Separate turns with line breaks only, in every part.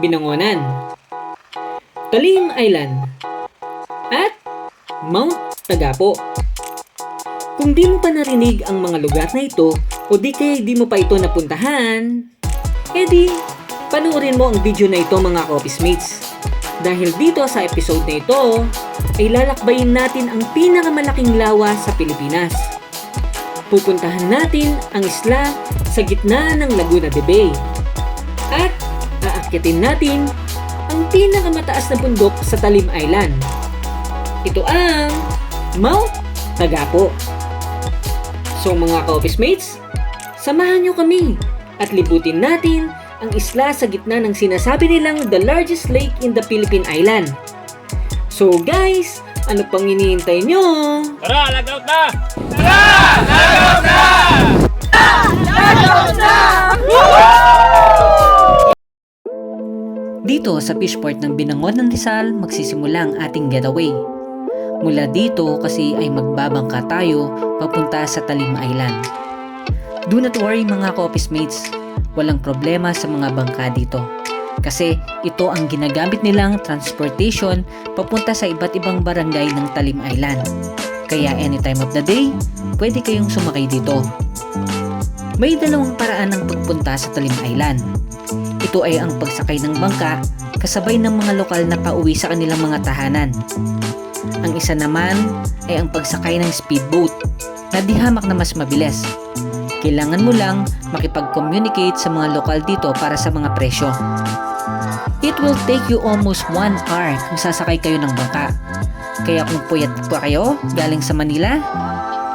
Binangonan, Talim Island, at Mount Tagapo. Kung di mo pa narinig ang mga lugar na ito o di kaya di mo pa ito napuntahan, edi panoorin mo ang video na ito mga Coffees Mates. Dahil dito sa episode na ito ay lalakbayin natin ang pinakamalaking lawa sa Pilipinas. Pupuntahan natin ang isla sa gitna ng Laguna de Bay. At aakyatin natin ang pinakamataas na bundok sa Talim Island. Ito ang Mount Tagapo. So mga Coffees Mates, samahan nyo kami at libutin natin ang isla sa gitna ng sinasabi nilang the largest lake in the Philippine Island. So guys, ano pang hinihintay nyo?
Tara, lagout na!
Dito sa fishport ng Binangon ng Rizal, magsisimula ang ating getaway. Mula dito kasi ay magbabangka tayo papunta sa Talim Island. Do not worry mga Coffees Mates, walang problema sa mga bangka dito. Kasi ito ang ginagamit nilang transportation papunta sa iba't ibang barangay ng Talim Island. Kaya anytime of the day, pwede kayong sumakay dito. May dalawang paraan ng pagpunta sa Talim Island. Ito ay ang pagsakay ng bangka kasabay ng mga lokal na pauwi sa kanilang mga tahanan. Ang isa naman ay ang pagsakay ng speedboat na di hamak na mas mabilis. Kailangan mo lang makipag-communicate sa mga lokal dito para sa mga presyo. It will take you almost 1 hour kung sasakay kayo ng bangka. Kaya kung puyat pa kayo galing sa Manila,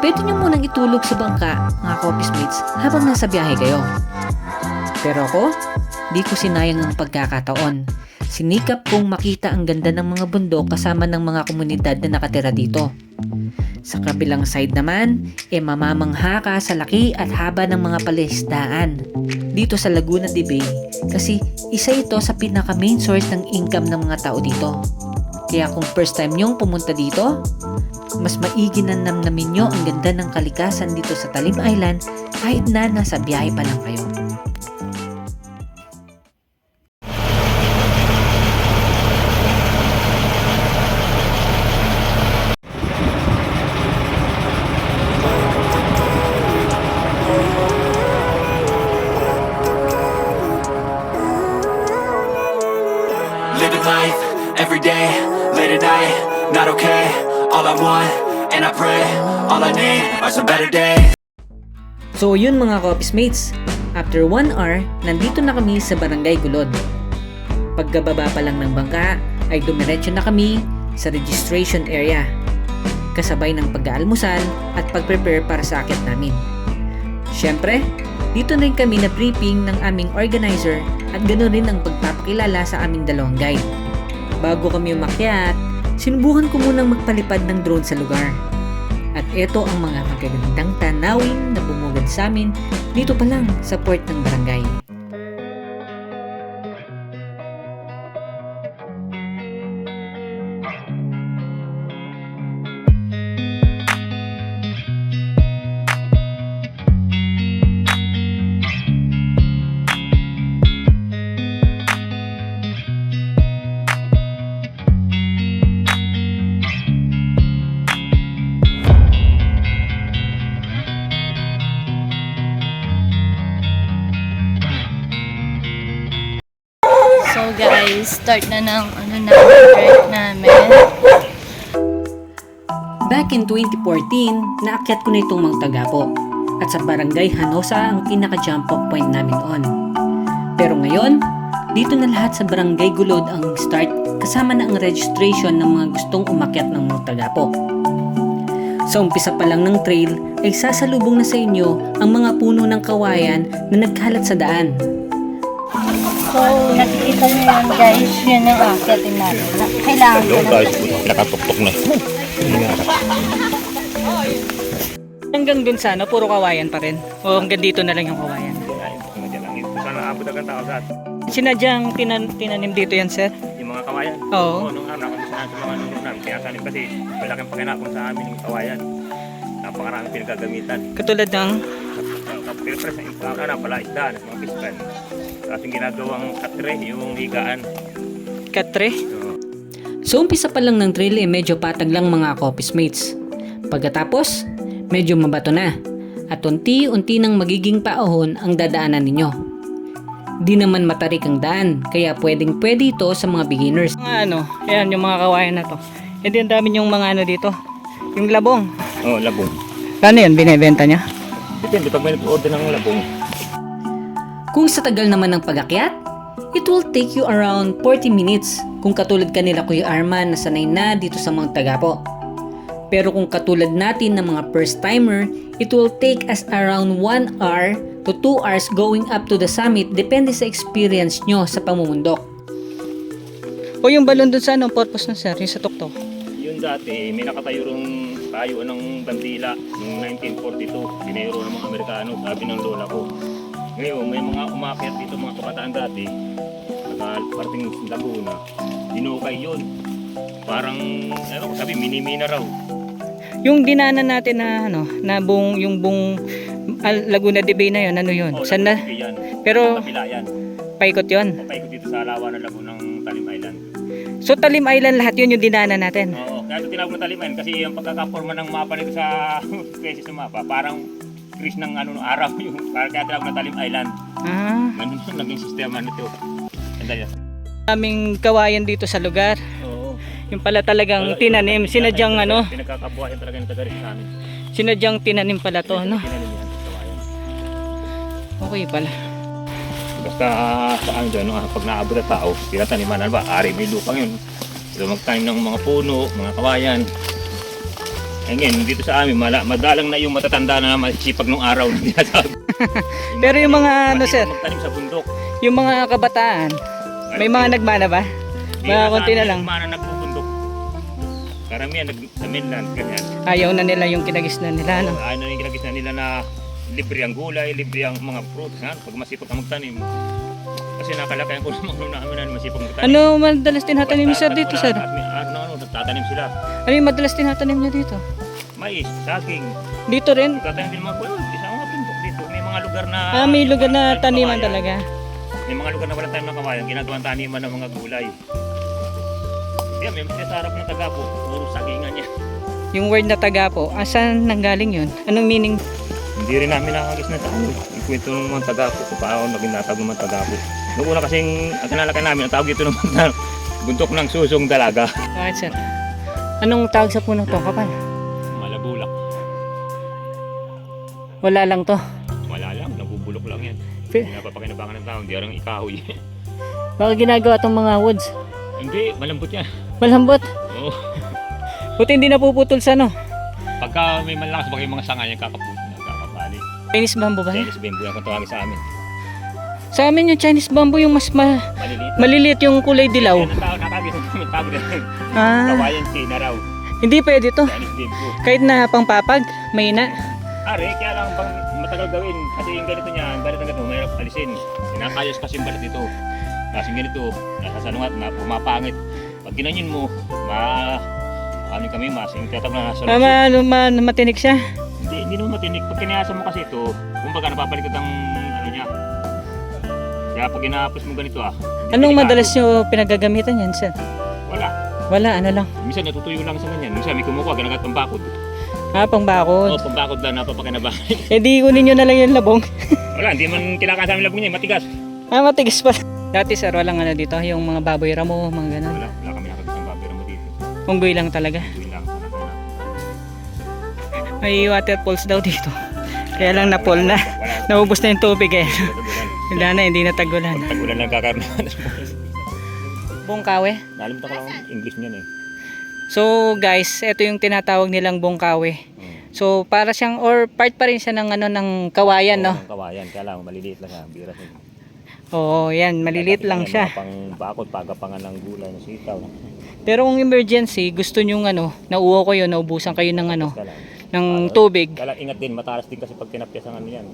pwede nyo munang itulog sa bangka mga Coffees Mates habang nasa biyahe kayo. Pero ako, di ko sinayang ang pagkakataon. Sinikap kong makita ang ganda ng mga bundok kasama ng mga komunidad na nakatira dito. Sa kabilang side naman, mamamangha ka sa laki at haba ng mga palaisdaan dito sa Laguna de Bay kasi isa ito sa pinaka main source ng income ng mga tao dito. Kaya kung first time nyong pumunta dito, mas maigi na namnamin nyo ang ganda ng kalikasan dito sa Talim Island kahit na nasa biyahe pa lang kayo.
Living life, every day, late at night, not okay. All I want, and I pray, all I need are some better days.
So yun mga Coffees Mates, after 1 hour, nandito na kami sa Barangay Gulod. Pagkababa pa lang ng bangka, ay dumiretso na kami sa registration area. Kasabay ng pag-aalmusal at pag-prepare para sa akyat namin. Siyempre, dito na rin kami na briefing ng aming organizer at ganoon rin ang pagpapakilala sa aming dalawang guide. Bago kami umakyat, sinubukan ko munang magpalipad ng drone sa lugar. At ito ang mga magagandang tanawin na bumugad sa amin dito pa lang sa port ng barangay.
So guys, start na ng trek namin.
Back in 2014, naakyat ko na itong Mount Tagapo at sa Barangay Hanosa ang pinaka-jump off point namin on. Pero ngayon, dito na lahat sa Barangay Gulod ang start kasama na ang registration ng mga gustong umakyat ng Mount Tagapo. Sa umpisa pa lang ng trail ay sasalubong na sa inyo ang mga puno ng kawayan na nagkalat sa daan.
So, nakikita nyo yan guys, yun ang akyatin natin. Kailangan ko na.
Nakatuktok na.
Hanggang dun sana, puro kawayan pa rin. O hanggang dito na lang yung kawayan.
Sana abot ang tao sa
Sinadyang tinanim dito yan, sir?
yung mga kawayan.
Oo.
Nung araw kami sinabi mga nung namin, tinasanim kasi malaking panginapon sa amin yung kawayan. Napakaraming pinagagamitan.
Katulad ng...
Kapilpres na pala isda, mga pispan. Kasing ginagawang katre, yung higaan.
Katre?
Oo.
So umpisa pa lang ng trail medyo patag lang mga Kopis mates. Pagkatapos, medyo mabato na. At unti-unti nang magiging paahon ang dadaanan ninyo. Di naman matarik ang daan, kaya pwedeng pwede ito sa mga beginners. Ayan yung mga kawayan na to. E di ang dami yung mga dito. Yung labong.
Oo, labong.
Kano yan, binibenta niya?
Depende pag may nag-order ng labong.
Kung sa tagal naman ng pag-akyat, it will take you around 40 minutes kung katulad kanila Kuya Arman na sanay na dito sa mga Tagapo. Pero kung katulad natin ng mga first timer, it will take us around 1 hour to 2 hours going up to the summit depende sa experience nyo sa pamumundok. O yung balon dun sa anong purpose na sir? Yung sa tuktok?
Yun dati, may nakatayo rong tayo ng bandila noong 1942. Pinayro ng mga Amerikano, sabi ng lola ko. Ngayon, may mga umakyat dito mga kabataan dati, nakaparting Laguna, dinukay yun. Parang, sabi, mini-mina raw.
Yung dinanan natin na na yung buong Laguna de Bay na yun, ano yun?
Oh,
Saan na?
yan.
Pero
Kabila yan.
paikot yun.
Papaikot dito sa alawa ng Laguna ng Talim Island.
So Talim Island lahat yun yung dinanan natin.
Oo, kaya ito tinawag na Talim Island kasi yung pagkakaporma ng mapa nito sa species ng mapa, parang Chris ng araw yung kaya tinawag na Talim Island. Ganun yung naging sistema nito. Ganda yan.
Aming kawayan dito sa lugar.
Oo.
Yung pala talagang tinanim, sinadyang
Pinagkakabuhayan talaga ng taga sa amin.
sinadyang tinanim pala to, no?
Tinanim yan, kawayan.
Okay pala.
Basta saan dyan, pag naabot na tao, tinataniman ba? Ari may lupang yun. So magtanim ng mga puno, mga kawayan. Ngayon, dito sa amin, madalang na yung matatanda na masipag nung araw na tinatawag.
Pero yung mga sir,
Magtanim sa bundok.
yung mga kabataan, may mga nagmana ba? Mga konti na lang.
Mana nagbubundok. Karamihan sa mainland, ganyan.
Ayaw na nila yung kinagisnan nila, no?
Ayaw na yung kinagis na nila na libre ang gulay, libre ang mga fruits, pag masipag ka magtanim. Kasi nakalakayan ko naman nung namin na masipag magtanim.
Ano madalas tinatanim niyo sir dito, sir?
Tatanim sila.
Ano yung madalas tinatanim niyo dito?
Mais, saging.
Dito rin?
Tatanim din mga kulo. Isang mga bundok dito. May mga lugar na...
May lugar na
walang
taniman
kawayan.
talaga.
May mga lugar na walang tanim ng kawayan. Ginagawang taniman ng mga gulay. Yan, may sarap ng Tagapo. Puro sagingan niya.
Yung word na Tagapo, asan nanggaling yun? Anong meaning?
Hindi rin namin nakakagis na sa ano. Yung kwento ng mga Tagapo. Kung paano naging natawag ng mga Tagapo. Noong una kasing, ang kinalakay namin, ang tawag ito ng mga buntok ng susong dalaga.
Bakit sir? Anong tawag sa punong to? Kapal?
Malabulak.
Wala lang to.
Wala lang, nabubulok lang yan.
Pe-
Hindi napapakinabangan ng tao, hindi arang ikahoy.
Baka ginagawa tong mga woods.
Hindi, malambot yan.
Malambot.
Oo.
Buti hindi napuputol sa
Pagka may malakas, baka yung mga sanga yung kakapali.
Chinese bamboo ba?
Chinese bamboo yung tawagin sa amin.
Sa amin yung Chinese bamboo yung mas
Maliliit.
maliliit yung kulay dilaw.
Yan ang tao nakagis sa amin, tawag na kawayan China raw.
Hindi pwede to.
Chinese bamboo.
Kahit na pangpapag, may na.
Kaya lang bang matagal gawin. Kasi yung ganito niya, ang balat na ganito, mahirap alisin. Sinakayos kasi yung balat dito. Kasi ganito, nasa salungat na pumapangit. Pag ginanyin mo, kami masing tatag na nasa
Matinik siya.
Hindi naman matinik. Pag kinayasa mo kasi ito, kumbaga napapalikot ang niya. Kaya pag ginapos mo ganito
Anong
delikado.
madalas nyo pinagagamitan yan, sir?
Wala.
Wala, ano lang.
Minsan natutuyo lang sa ganyan. Minsan may kumukuha, ganagat pang bakod.
Pangbakod.
Pang bakod lang napapakinabahan.
Di kunin nyo na lang yung labong.
Wala, hindi man kinakasama yung labong niya, matigas.
Matigas pa. Dati sir, walang dito, yung mga baboy ramo, mga ganun.
Wala kami nakagis ng babera mo dito.
Unggoy lang talaga.
Hindi lang.
May waterfalls daw dito. Kaya lang na-fall na.
Wala.
Naubos na yung tubig eh.
Tagulan.
Wala na, hindi na tagulan.
Pag tagulan lang kakaroon.
Bungkawe.
Nalimutan ko lang ang English niyan eh.
So guys, ito yung tinatawag nilang bungkawe. So para siyang or part pa rin siya ng ng kawayan, no?
Ang kawayan, kaya lang maliliit lang siya. Bira siya.
Oo, yan, maliliit lang siya.
Pang bakod, pagapangan ng gulay ng sitaw.
Pero kung emergency, gusto niyo nauuho kayo, naubusan kayo ng ng tubig,
Kaya lang ingat din, matalas din kasi pag tinapyas ang yan.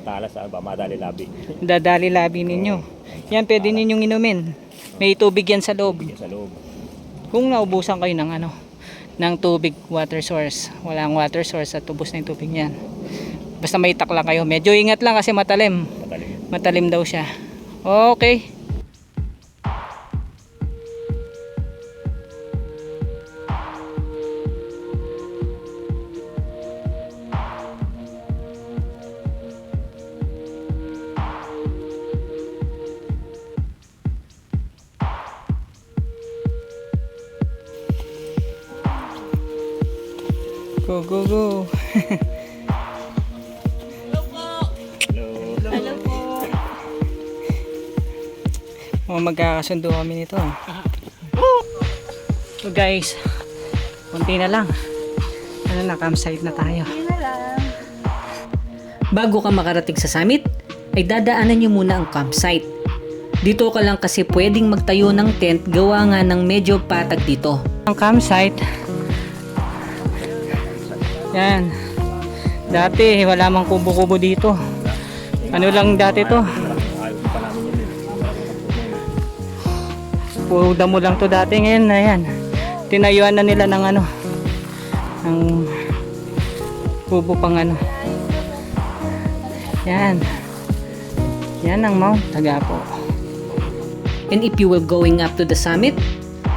Talas madali labi.
dadali labi ninyo. Yan, pwede ninyong inumin. May tubig yan sa loob.
Yan sa loob.
Kung naubusan kayo ng ng tubig, water source, walang water source at ubos na yung tubig niyan. Basta may takla kayo. Medyo ingat lang kasi matalim.
Matalim.
Matalim daw siya. Okay. Go, go, go.
Hello.
Hello po.
Magkakasundo kami nito. So guys, konti na lang. Ano na, campsite na tayo.
Yun na lang.
Bago ka makarating sa summit, ay dadaanan nyo muna ang campsite. Dito ka lang kasi pwedeng magtayo ng tent, gawa nga ng medyo patag dito. Ang campsite, yan. Dati wala mang kubo-kubo dito. Ano lang dati to?
Ayos pa namin yun eh.
Puro damo lang to dati, ngayon na yan. Tinayuan na nila ng ano, ng kubo pang ano. Yan. Yan ang Mount Tagapo. And if you will going up to the summit,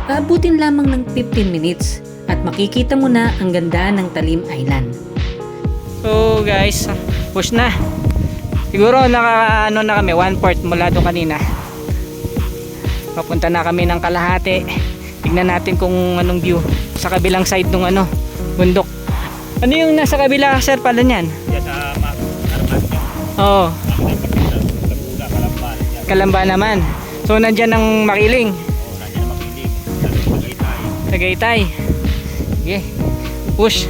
aabutin lamang ng 15 minutes at makikita mo na ang ganda ng Talim Island. So guys, push na. Siguro naka ano na kami, 1/4 mula doon kanina. Papunta na kami ng kalahati. Tignan natin kung anong view sa kabilang side ng ano, bundok. Ano yung nasa kabila, sir, pala niyan?
Yan sa harapan niya.
Oo,
Tagula, Kalamban. Yan.
Kalamba naman. So nandyan ang Makiling,
Oo, nandiyan na makilig. Tagaytay.
Tagaytay. Sige, push.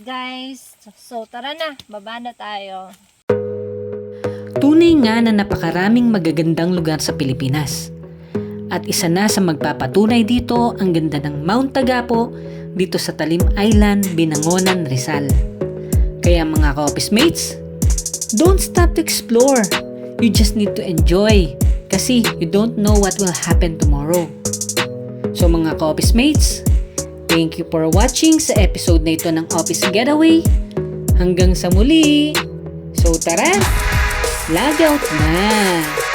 guys. So tara na, baba na tayo.
Tunay nga na napakaraming magagandang lugar sa Pilipinas. At isa na sa magpapatunay dito ang ganda ng Mount Tagapo dito sa Talim Island, Binangonan, Rizal. Kaya mga ka-office mates, don't stop to explore. You just need to enjoy kasi you don't know what will happen tomorrow. So mga ka-office mates, thank you for watching sa episode na ito ng Office Getaway. Hanggang sa muli. So tara, log out na!